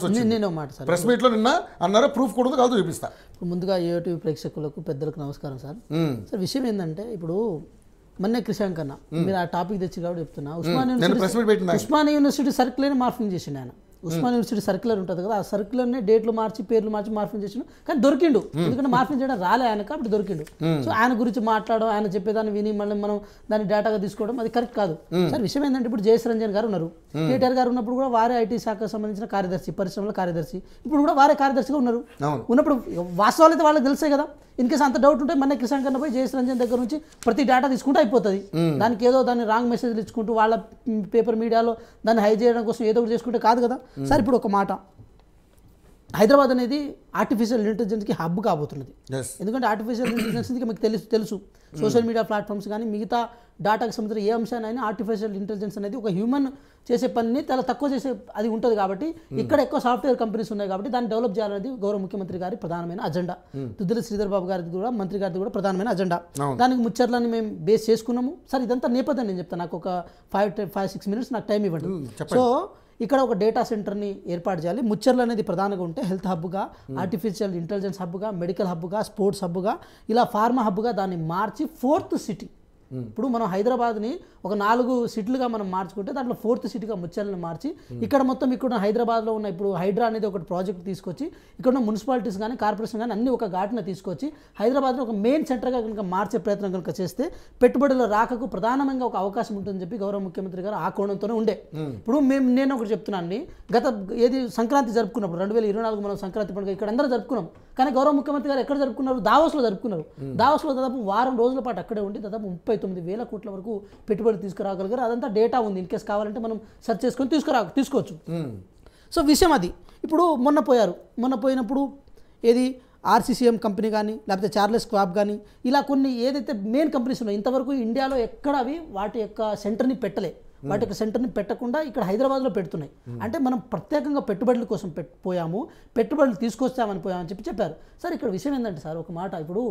అనాల్సి వచ్చింది. నేను మాట సార్, ప్రెస్ మీట్లో నిన్న అన్నారు, ప్రూఫ్ కూడా కాదు చూపిస్తా. ముందుగా ఏటీవీ ప్రేక్షకులకు పెద్దలకు నమస్కారం సార్. సార్ విషయం ఏంటంటే ఇప్పుడు మొన్నే క్రిషాంక్ అన్న మీరు ఆ టాపిక్ తెచ్చి కాబట్టి చెప్తున్నా, ఉస్మానియా యూనివర్సిటీ సర్క్యులర్ని మార్ఫింగ్ చేసిండు ఆయన. ఉస్మానియా యూనివర్సిటీ సర్క్యులర్ ఉంటుంది కదా, ఆ సర్క్యులర్ని డేట్లు మార్చి పేర్లు మార్చి మార్ఫింగ్ చేసిండు, కానీ దొరికిండు. ఎందుకంటే మార్ఫింగ్ చేయడం రాలే ఆయన, కాబట్టి దొరికిండు. సో ఆయన గురించి మాట్లాడడం, ఆయన చెప్పేదాన్ని విని మళ్ళీ మనం దాన్ని డేటాగా తీసుకోవడం అది కరెక్ట్ కాదు సార్. విషయం ఏంటంటే ఇప్పుడు జయస్ రంజన్ గారు ఉన్నారు, కేటీఆర్ గారు ఉన్నప్పుడు కూడా వారే ఐటీ శాఖకు సంబంధించిన కార్యదర్శి, పరిశ్రమల కార్యదర్శి, ఇప్పుడు కూడా వారే కార్యదర్శిగా ఉన్నారు. ఉన్నప్పుడు వాస్తవాలు అయితే వాళ్ళకి తెలుసే కదా. ఇన్ కేసు అంత డౌట్ ఉంటే మన కిసాన్ కన్నా పోయి జయస్ రంజన్ దగ్గర నుంచి ప్రతి డేటా తీసుకుంటే అయిపోతుంది. దానికి ఏదో దాన్ని రాంగ్ మెసేజ్లు ఇచ్చుకుంటూ వాళ్ళ పేపర్ మీడియాలో దాన్ని హై చేయడం కోసం ఏదో ఒకటి చేసుకుంటే కాదు కదా సార్. ఇప్పుడు ఒక మాట, హైదరాబాద్ అనేది ఆర్టిఫిషియల్ ఇంటెలిజెన్స్కి హబ్ కాబోతున్నది. ఎందుకంటే ఆర్టిఫిషియల్ ఇంటెలిజెన్స్కి మీకు తెలుసు సోషల్ మీడియా ప్లాట్ఫామ్స్ కానీ మిగతా డాటాకి సంబంధించిన ఏ అంశాన్ని ఆర్టిఫిషియల్ ఇంటెలిజెన్స్ అనేది ఒక హ్యూమన్ చేసే పనిని చాలా తక్కువ చేసే అది ఉంటుంది. కాబట్టి ఇక్కడ ఎక్కువ సాఫ్ట్వేర్ కంపెనీస్ ఉన్నాయి కాబట్టి దాన్ని డెవలప్ చేయాలనేది గౌరవ ముఖ్యమంత్రి గారి ప్రధానమైన అజెండా. దుద్దిల శ్రీధర్ బాబు గారిది కూడా, మంత్రి గారిది కూడా ప్రధానమైన అజెండా. దానికి ముచ్చర్లని మేము బేస్ చేసుకున్నాము సార్. ఇదంతా నేపథ్యం నేను చెప్తాను, నాకు ఒక 5-6 మినిట్స్ నాకు టైం ఇవ్వండి. సో ఇక్కడ ఒక డేటా సెంటర్ని ఏర్పాటు చేయాలి. ముచ్చర్లు అనేది ప్రధానంగా ఉంటే హెల్త్ హబ్గా, ఆర్టిఫిషియల్ ఇంటెలిజెన్స్ హబ్గా, మెడికల్ హబ్గా, స్పోర్ట్స్ హబ్గా, ఇలా ఫార్మా హబ్గా దాన్ని మార్చి 4th సిటీ. ఇప్పుడు మనం హైదరాబాద్ని ఒక 4 సిటీలుగా మనం మార్చుకుంటే దాంట్లో 4th సిటీగా ముచ్చర్లను మార్చి ఇక్కడ మొత్తం ఇక్కడ హైదరాబాద్లో ఉన్న ఇప్పుడు హైడ్రా అనేది ఒక ప్రాజెక్ట్ తీసుకొచ్చి ఇక్కడ ఉన్న మున్సిపాలిటీస్ కానీ కార్పొరేషన్ కానీ అన్ని ఒక ఘాటున తీసుకొచ్చి హైదరాబాద్లో ఒక మెయిన్ సెంటర్గా కనుక మార్చే ప్రయత్నం కనుక చేస్తే పెట్టుబడుల రాకకు ప్రధానంగా ఒక అవకాశం ఉంటుందని చెప్పి గౌరవ ముఖ్యమంత్రి గారు ఆ కోణంతోనే ఉండే. ఇప్పుడు నేను ఒకటి చెప్తున్నాను, గత సంక్రాంతి జరుపుకున్నప్పుడు 2024 మనం సంక్రాంతి పండుగ ఇక్కడ అందరూ జరుపుకున్నాం, కానీ గౌరవ ముఖ్యమంత్రి గారు ఎక్కడ జరుపుకున్నారు? దావోస్లో జరుపుకున్నారు. దావోస్లో దాదాపు వారం రోజుల పాటు అక్కడే ఉండి దాదాపు 39,000 కోట్ల వరకు పెట్టుబడి తీసుకురాగలిగారు. అదంతా డేటా ఉంది, ఇన్ కేసు కావాలంటే మనం సెర్చ్ చేసుకొని తీసుకోవచ్చు. సో విషయం అది. ఇప్పుడు మొన్న పోయినప్పుడు ఏది ఆర్సీసీఎం కంపెనీ కానీ లేకపోతే చార్లెస్ స్క్వాబ్ కానీ ఇలా కొన్ని ఏదైతే మెయిన్ కంపెనీస్ ఉన్నాయో ఇంతవరకు ఇండియాలో ఎక్కడ అవి వాటి యొక్క సెంటర్ని పెట్టకుండా ఇక్కడ హైదరాబాద్లో పెడుతున్నాయి. అంటే మనం ప్రత్యేకంగా పెట్టుబడుల కోసం పోయాము, పెట్టుబడులు తీసుకొస్తామని పోయామని చెప్పారు సార్. ఇక్కడ విషయం ఏంటంటే సార్, ఒక మాట ఇప్పుడు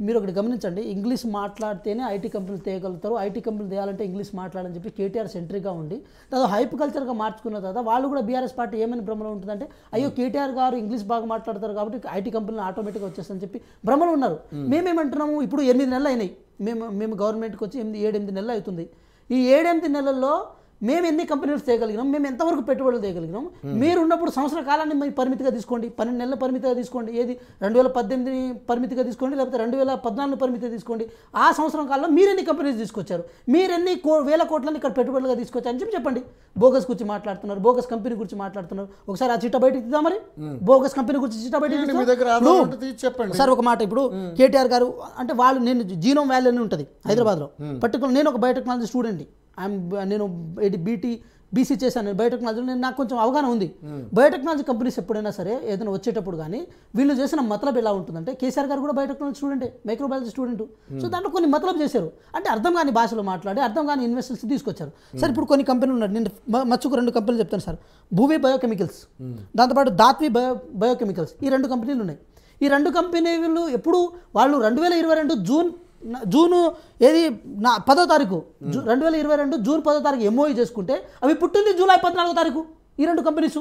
మీరు ఒకటి గమనించండి, ఇంగ్లీష్ మాట్లాడితేనే ఐటీ కంపెనీలు తేయగలుగుతారు, ఐటీ కంపెనీలు తేయాలంటే ఇంగ్లీష్ మాట్లాడని చెప్పి కేటీఆర్ సెంట్రిక్గా ఉండి దాదాపు హైప్ కల్చర్గా మార్చుకున్న తర్వాత వాళ్ళు కూడా బీఆర్ఎస్ పార్టీ ఏమైనా భ్రమలో ఉంటుందంటే అయ్యో కేటీఆర్ గారు ఇంగ్లీష్ బాగా మాట్లాడతారు కాబట్టి ఐటీ కంపెనీలు ఆటోమేటిక్గా వచ్చేస్తుందని చెప్పి భ్రమలో ఉన్నారు. మేమేమంటున్నాము, ఇప్పుడు 8 నెలలు అయినాయి, మేము గవర్నమెంట్కి వచ్చి 7-8 నెలలు అవుతుంది. ఈ 7-8 నెలల్లో మేము ఎన్ని కంపెనీలు తేయగలిగినాం, మేము ఎంతవరకు పెట్టుబడులు తేయగలిగినాం? మీరు ఉన్నప్పుడు సంవత్సర కాలాన్ని మీ పరిమితిగా తీసుకోండి, 12 నెలల పరిమితిగా తీసుకోండి, ఏది 2018 పరిమితిగా తీసుకోండి, లేకపోతే 2014 పరిమితిగా తీసుకోండి. ఆ సంవత్సరం కాలంలో మీరు ఎన్ని కంపెనీస్ తీసుకొచ్చారు, మీరు ఎన్ని వేల కోట్లని ఇక్కడ పెట్టుబడులుగా తీసుకొచ్చారని చెప్పండి. బోగస్ గురించి మాట్లాడుతున్నారు, బోగస్ కంపెనీ గురించి మాట్లాడుతున్నారు. ఒకసారి ఆ చిట్ట బయటకు తీద్దాం, మరి బోగస్ కంపెనీ గురించి చిట్ట బయటకు చెప్పండి సార్. ఒక మాట, ఇప్పుడు కేటీఆర్ గారు అంటే వాళ్ళు, నేను జీనోమ్ వ్యాలీ అని ఉంటుంది హైదరాబాద్లో, పర్టికులర్ నేను ఒక బయోటెక్నాలజీ స్టూడెంట్, నేను బీసీ చేశాను బయోటెక్నాలజీలో, నాకు కొంచెం అవగాహన ఉంది. బయోటెక్నాలజీ కంపెనీస్ ఎప్పుడైనా సరే ఏదైనా వచ్చేటప్పుడు కానీ వీళ్ళు చేసిన మతలబ్ ఎలా ఉంటుందంటే, కేసీఆర్ గారు కూడా బయోటెక్నాలజీ స్టూడెంటే, మైక్రోబయాలజీ స్టూడెంట్. సో దాంట్లో కొన్ని మతలబ్ చేశారు, అంటే అర్థం కాని భాషలో మాట్లాడి అర్థం కాని ఇన్వెస్టర్స్ తీసుకొచ్చారు సార్. ఇప్పుడు కొన్ని కంపెనీలు ఉన్నాయి, నేను మచ్చుకు 2 కంపెనీలు చెప్తాను సార్. భూవి బయోకెమికల్స్, దాంతోపాటు దాత్వి బయోకెమికల్స్, ఈ 2 కంపెనీలు ఉన్నాయి. ఈ 2 కంపెనీలు ఎప్పుడు వాళ్ళు 2022 జూను 10వ తారీఖు 2022 జూన్ 10వ తారీఖు ఎంఓఈ చేసుకుంటే అవి పుట్టింది జూలై 14వ తారీఖు ఈ 2 కంపెనీస్.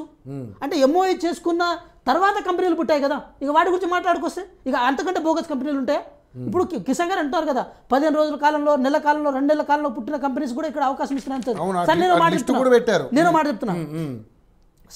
అంటే ఎంఓఈ చేసుకున్న తర్వాత కంపెనీలు పుట్టాయి కదా, ఇక వాటి గురించి మాట్లాడుకొస్తే ఇక అంతకంటే బోగస్ కంపెనీలు ఉంటాయి. ఇప్పుడు కిసాన్ గారు అంటారు కదా, 15 రోజుల కాలంలో, నెల కాలంలో, 2 నెలల కాలంలో పుట్టిన కంపెనీస్ కూడా ఇక్కడ అవకాశం ఇస్తున్నాను సార్. నేను మాట చెప్తున్నాను,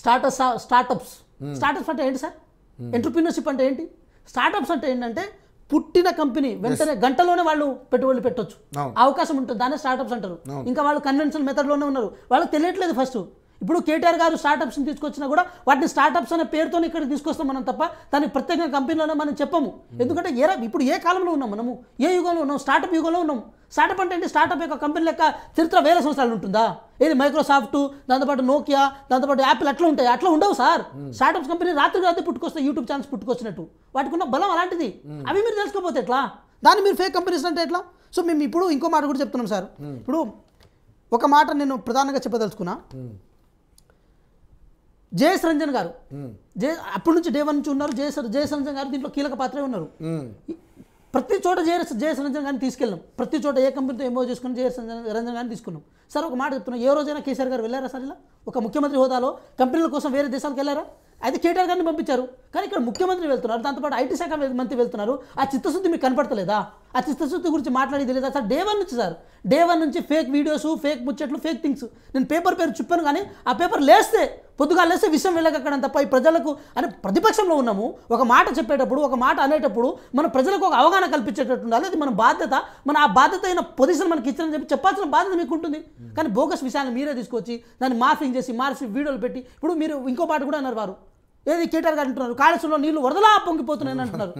స్టార్టప్స్ అంటే ఏంటి సార్? ఎంటర్‌ప్రెన్యూర్‌షిప్ అంటే ఏంటి? స్టార్టప్స్ అంటే ఏంటంటే పుట్టిన కంపెనీ వెంటనే గంటలోనే వాళ్ళు పెట్టుబడులు పెట్టొచ్చు, అవకాశం ఉంటుంది, దాన్ని స్టార్టప్స్ అంటారు. ఇంకా వాళ్ళు కన్వెన్షనల్ మెథడ్లోనే ఉన్నారు, వాళ్ళకి తెలియట్లేదు ఫస్ట్. ఇప్పుడు కేటీఆర్ గారు స్టార్టప్స్ని తీసుకొచ్చినా కూడా వాటిని స్టార్టప్స్ అనే పేరుతో ఇక్కడ తీసుకొస్తాం మనం తప్ప దానికి ప్రత్యేకంగా కంపెనీలోనే మనం చెప్పము. ఎందుకంటే ఇప్పుడు ఏ కాలంలో ఉన్నాం, మనము ఏ యుగంలో ఉన్నాం? స్టార్టప్ యుగంలో ఉన్నాం. స్టార్టప్ అంటే ఏంటి? స్టార్టప్ యొక్క కంపెనీ లెక్క చరిత్ర వేల సంవత్సరాలు ఉంటుందా? ఏది మైక్రోసాఫ్ట్, దాంతోపాటు నోకియా, దాంతోపాటు యాపిల్ అట్లా ఉంటాయి? అట్లా ఉండవు సార్. స్టార్టప్స్ కంపెనీ రాత్రి పుట్టుకొస్తాయి, యూట్యూబ్ ఛానల్స్ పుట్టుకొచ్చినట్టు. వాటికి ఉన్న బలం అలాంటిది. అవి మీరు తెలుసుకోకపోతే ఎట్లా? దాన్ని మీరు ఫేక్ కంపెనీస్ అంటే ఎట్లా? సో మేము ఇప్పుడు ఇంకో మాట కూడా చెప్తున్నాం సార్. ఇప్పుడు ఒక మాట నేను ప్రధానంగా చెప్పదలుచుకున్నా, జయస్ రంజన్ గారు అప్పటి నుంచి డే 1 నుంచి ఉన్నారు. జయస్ రంజన్ గారు దీంట్లో కీలక పాత్రే ఉన్నారు. ప్రతి చోట జయస్ రంజన్ గారిని తీసుకెళ్ళాం, ప్రతి చోట ఏ కంపెనీతో ఎంఓ చేసుకుని జయస్ రంజన్ గారిని తీసుకున్నాం సార్. ఒక మాట చెప్తున్నాం, ఏ రోజైనా కేసీఆర్ గారు వెళ్ళారా సార్? ఇలా ఒక ముఖ్యమంత్రి హోదాలో కంపెనీల కోసం వేరే దేశాలకు వెళ్ళారా? అయితే కేటీఆర్ గారిని పంపించారు, కానీ ఇక్కడ ముఖ్యమంత్రి వెళ్తున్నారు, దాంతోపాటు ఐటీ శాఖ మంత్రి వెళ్తున్నారు. ఆ చిత్తశుద్ధి మీకు కనపడతలేదా? ఆ చిత్తశుద్ధి గురించి మాట్లాడేది లేదా సార్? డే 1 నుంచి సార్, డే 1 నుంచి ఫేక్ వీడియోస్, ఫేక్ ముచ్చట్లు, ఫేక్ థింగ్స్. నేను పేపర్ పేరు చెప్పాను, కానీ ఆ పేపర్ లేస్తే పొద్దుగా లేస్తే విషయం వెళ్ళగక్కడం తప్ప ఈ ప్రజలకు అని ప్రతిపక్షంలో ఉన్నాము. ఒక మాట చెప్పేటప్పుడు, ఒక మాట అనేటప్పుడు మన ప్రజలకు ఒక అవగాహన కల్పించేటట్టు ఉండాలి. అది మన బాధ్యత. మన ఆ బాధ్యత అయిన పొజిషన్ మనకి ఇచ్చారని చెప్పాల్సిన బాధ్యత మీకు ఉంటుంది. కానీ బోగస్ విషయాన్ని మీరే తీసుకొచ్చి దాన్ని మార్ఫింగ్ చేసి మార్చి వీడియోలు పెట్టి, ఇప్పుడు మీరు ఇంకో మాట కూడా అన్నారు, వారు ఏది కేటీఆర్ గారు అంటున్నారు కాళేశ్వరంలో నీళ్లు వరదలా పొంగిపోతున్నాయని అంటున్నారు.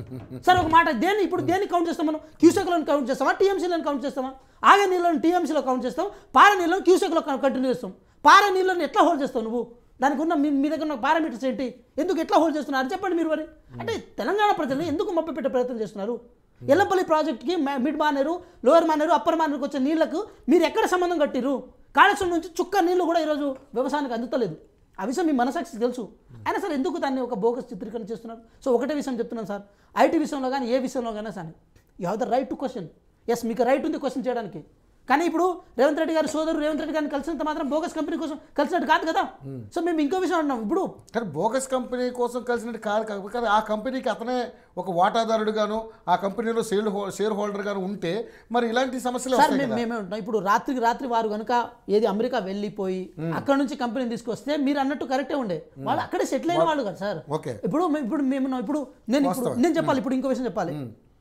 సరే ఒక మాట, ఇప్పుడు దేన్ని కౌంట్ చేస్తాం మనం? క్యూసెక్లను కౌంట్ చేస్తామా, టీఎంసీలను కౌంట్ చేస్తామా? ఆగే నీళ్ళని టీఎంసీలో కౌంట్ చేస్తాం, పారే నీళ్ళని క్యూసెక్లో కంటిన్యూ చేస్తాం. పారే నీళ్ళని ఎట్లా హోల్డ్ చేస్తావు నువ్వు? దానికి ఉన్న మీ దగ్గర ఉన్న పారామీటర్స్ ఏంటి? ఎందుకు ఎట్లా హోల్డ్ చేస్తున్నారు చెప్పండి మీరు. మరి అంటే తెలంగాణ ప్రజల్ని ఎందుకు మభ్యపెట్టే ప్రయత్నం చేస్తున్నారు? ఎల్లపల్లి ప్రాజెక్ట్కి mid Maneru, lower Maneru, upper మానేరుకి వచ్చే నీళ్లకు మీరు ఎక్కడ సంబంధం కట్టిరు? కాళేశ్వరం నుంచి చుక్క నీళ్లు కూడా ఈరోజు వ్యవసాయానికి అందుతలేదు. ఆ విషయం మీ మనసాక్షి తెలుసు. అయినా సార్ ఎందుకు దాన్ని ఒక బోగస్ చిత్రీకరణ చేస్తున్నారు? సో ఒకటే విషయం చెప్తున్నాను సార్, ఐటీ విషయంలో కానీ ఏ విషయంలో కానీ sir, you have the right to question. Yes, మీకు రైట్ ఉంది క్వశ్చన్ చేయడానికి. కానీ ఇప్పుడు రేవంత్ రెడ్డి గారి సోదరు రేవంత్ రెడ్డి గారిని కలిసినంత మాత్రం బోగస్ కంపెనీ కోసం కలిసినట్టు కాదు కదా. సో మేము ఇంకో విషయం అంటున్నాం. ఇప్పుడు కానీ బోగస్ కంపెనీ కోసం కలిసినట్టు కాదు, కాకపోతే ఆ కంపెనీకి అతనే ఒక వాటాదారుడుగాను, ఆ కంపెనీలో షేర్ హోల్డర్ గాను ఉంటే మరి ఇలాంటి సమస్యలు సార్ మేమే ఉంటాం. ఇప్పుడు రాత్రి వారు కనుక ఏది అమెరికా వెళ్ళిపోయి అక్కడ నుంచి కంపెనీని తీసుకొస్తే మీరు అన్నట్టు కరెక్టే ఉండే, వాళ్ళు అక్కడే సెటిల్ అయిన వాళ్ళు కదా సార్. నేను చెప్పాలి, ఇప్పుడు ఇంకో విషయం చెప్పాలి.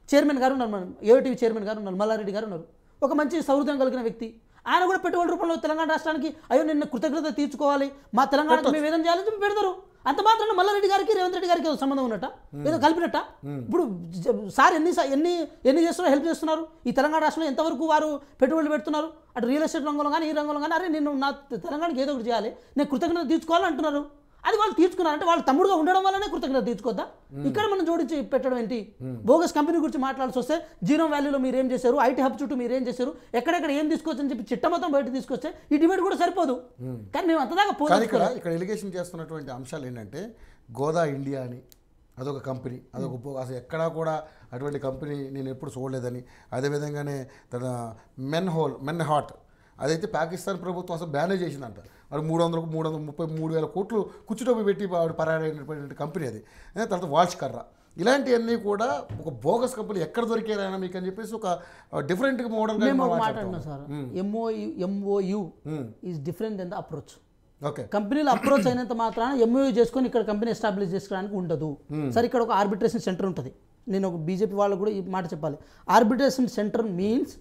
చైర్మన్ గారు ఉన్నారు, ఏటీవీ చైర్మన్ గారు ఉన్నారు, మల్లారెడ్డి గారు ఉన్నారు, ఒక మంచి సౌహృదయం కలిగిన వ్యక్తి. ఆయన కూడా పెట్టుబడి రూపంలో తెలంగాణ రాష్ట్రానికి అయ్యో నిన్న కృతజ్ఞత తీర్చుకోవాలి, మా తెలంగాణకు మేము ఏదైనా చేయాలని చెప్పి పెడతారు. అంత మాత్రం మల్లారెడ్డి గారికి రేవంత్ రెడ్డి గారికి ఏదో సంబంధం ఉన్నట్ట, ఏదో కలిపినట్ట. ఇప్పుడు సార్ ఎన్ని చేస్తున్నారు, హెల్ప్ చేస్తున్నారు ఈ తెలంగాణ రాష్ట్రంలో? ఎంతవరకు వారు పెట్టుబడులు పెడుతున్నారు? అటు రియల్ ఎస్టేట్ రంగంలో కానీ ఈ రంగంలో కానీ, అరే నేను నా తెలంగాణకి ఏదో ఒకటి చేయాలి, నేను కృతజ్ఞత తీర్చుకోవాలని అంటున్నారు. అది వాళ్ళు తీర్చుకున్నారంటే వాళ్ళు తమ్ముడుగా ఉండడం వల్లనే కృతజ్ఞత తీర్చుకోద్దా? ఇక్కడ మనం జోడించి పెట్టడం ఏంటి? బోగస్ కంపెనీ గురించి మాట్లాడాల్సి వస్తే జీరో వాల్యూలో మీరు ఏం చేశారు, ఐటీ హబ్ చుట్టూ మీరు ఏం చేశారు, ఎక్కడెక్కడ ఏం తీసుకొచ్చని చెప్పి చిట్ట మొత్తం బయట తీసుకొస్తే ఈ డిబేట్ కూడా సరిపోదు. కానీ మేము అంతదాకా పోదు. ఇక్కడ ఎలిగేషన్ చేస్తున్నటువంటి అంశాలు ఏంటంటే గోదా ఇండియా అని అదొక కంపెనీ, అదొక అసలు ఎక్కడా కూడా అటువంటి కంపెనీ నేను ఎప్పుడు చూడలేదని, అదేవిధంగానే తన మెన్ హాట్ అదైతే పాకిస్తాన్ ప్రభుత్వం అసలు బ్యానే చేసిందంట. వాడు 333,000 కోట్లు కుచ్చుటోపి పెట్టి వాడు పరారైనటువంటి కంపెనీ అది. తర్వాత వాల్ష్ కర్రా, ఇలాంటివన్నీ కూడా ఒక బోగస్ కంపెనీ ఎక్కడ దొరికారైనా మీకు అని చెప్పేసి ఒక డిఫరెంట్ మోడల్ మాట్లాడుతున్నాం సార్. MOU is different than the approach. Okay, కంపెనీలో అప్రోచ్ అయినంత మాత్రాన MOU చేసుకొని ఇక్కడ కంపెనీ ఎస్టాబ్లిష్ చేసుకోవడానికి ఉండదు. సరే, ఇక్కడ ఒక ఆర్బిట్రేషన్ సెంటర్ ఉంటుంది. నేను ఒక బీజేపీ వాళ్ళకు కూడా ఈ మాట చెప్పాలి. ఆర్బిట్రేషన్ సెంటర్ మీన్స్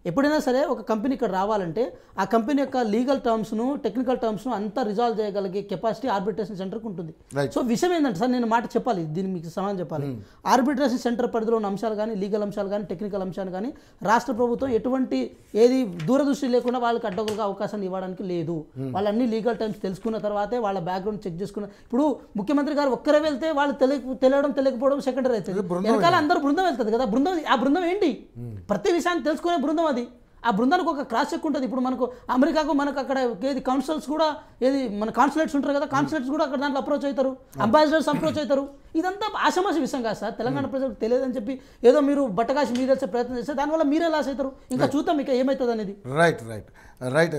ఎప్పుడైనా సరే ఒక కంపెనీ ఇక్కడ రావాలంటే ఆ కంపెనీ యొక్క లీగల్ టర్మ్స్ను, టెక్నికల్ టర్మ్స్ను అంతా రిజాల్వ్ చేయగలిగే కెపాసిటీ ఆర్బిట్రేషన్ సెంటర్కి ఉంటుంది. సో విషయం ఏంటంటే సార్, నేను మాట చెప్పాలి, దీన్ని మీకు సమాధానం చెప్పాలి. ఆర్బిట్రేషన్ సెంటర్ పరిధిలో ఉన్న అంశాలు కానీ, లీగల్ అంశాలు కానీ, టెక్నికల్ అంశాలు కానీ రాష్ట్ర ప్రభుత్వం ఎటువంటి ఏది దూరదృష్టి లేకుండా వాళ్ళకి అడ్డగోలుగా అవకాశాన్ని ఇవ్వడానికి లేదు. వాళ్ళన్ని లీగల్ టర్మ్స్ తెలుసుకున్న తర్వాతే వాళ్ళ బ్యాక్గ్రౌండ్ చెక్ చేసుకున్న. ఇప్పుడు ముఖ్యమంత్రి గారు ఒక్కరే వెళ్తే వాళ్ళు తెలియకపోవడం సెకండరీ అవుతుంది. వెనకాల అందరూ బృందం వెళ్తుంది కదా. ఆ బృందం ఏంటి? ప్రతి విషయాన్ని తెలుసుకునే బృందం అది. ఆ బృందానికి ఒక క్రాస్ చెక్ ఉంటుంది. ఇప్పుడు మనకు అమెరికాకు మనకు అక్కడ ఏది కౌన్సిల్స్ కూడా ఏది మన కాన్సులేట్స్ ఉంటారు కదా, కాన్సులేట్స్ కూడా అక్కడ దాంట్లో అప్రోచ్ అవుతారు, అంబాసిడర్స్ అప్రోచ్ అవుతారు. ఇదంతా ఆషామాషి విషయం కాదు సార్. తెలంగాణ ప్రజలకు తెలియదని చెప్పి ఏదో మీరు బట్టకాసి మీరు ప్రయత్నం చేస్తే దానివల్ల మీరే లాస్ అవుతారు. ఇంకా చూద్దాం ఇక ఏమవుతుంది అనేది. రైట్